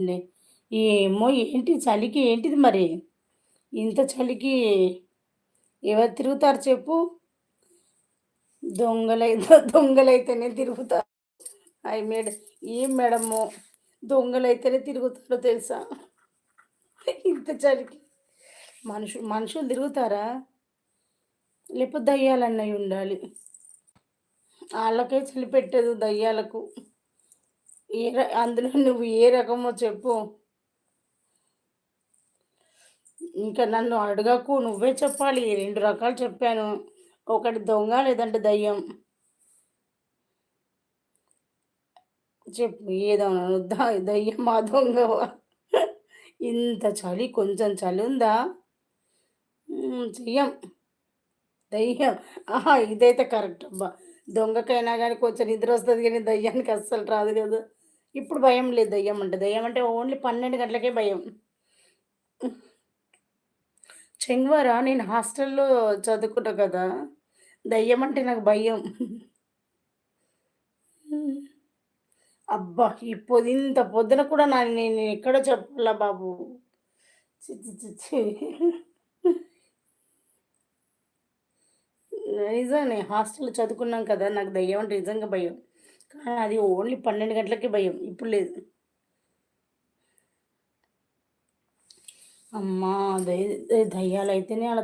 నే ఏమో ఏంటి చలికి ఏంటిది మరి? ఇంత చలికి ఎవరు తిరుగుతారు చెప్పు? దొంగలైతేనే తిరుగుతారు. అయి మేడ ఏం మేడమో దొంగలైతేనే తిరుగుతారో తెలుసా? ఇంత చలికి మనుషులు తిరుగుతారా? లేకపోతే దయ్యాలన్నయి ఉండాలి. ఆళ్ళకే చలి పెట్టదు దయ్యాలకు. అందులో నువ్వు ఏ రకమో చెప్పు? ఇంక నన్ను అడగకు. నువ్వే చెప్పాలి. 2 రకాలు చెప్పాను. ఒకటి దొంగ లేదంటే దయ్యం. చెప్పు ఏదోను దయ్యమా? దొంగవా? ఇంత చలి కొంచెం చలుందా? చెయ్యం. దయ్యం. ఆహా! ఇదైతే కరెక్ట్ అబ్బా! దొంగకైనా గానీ కొంచెం నిద్రొస్తది గానీ, దయ్యానికి అస్సలు రాదు గదా! ఇప్పుడు భయం లేదు దయ్యం అంటే. దయ్యం అంటే ఓన్లీ 12 గంటలకే భయం. చెంగువారా నేను హాస్టల్‌లో చదువుకున్నా కదా! దయ్యం అంటే నాకు భయం. అబ్బా! ఇంత పొద్దున కూడా నేను ఎక్కడో చెప్పాలా బాబు. ఛీ! ఛీ! ఛీ! ఛీ! నిజమే హాస్టల్‌లో చదువుకున్నాం కదా! నాకు దెయ్యం అంటే నిజంగా భయం. కానీ అది ఓన్లీ 12 గంటలకే భయం. ఇప్పుడు లేదు. అమ్మా! దెయ్యాలైతేనే అలా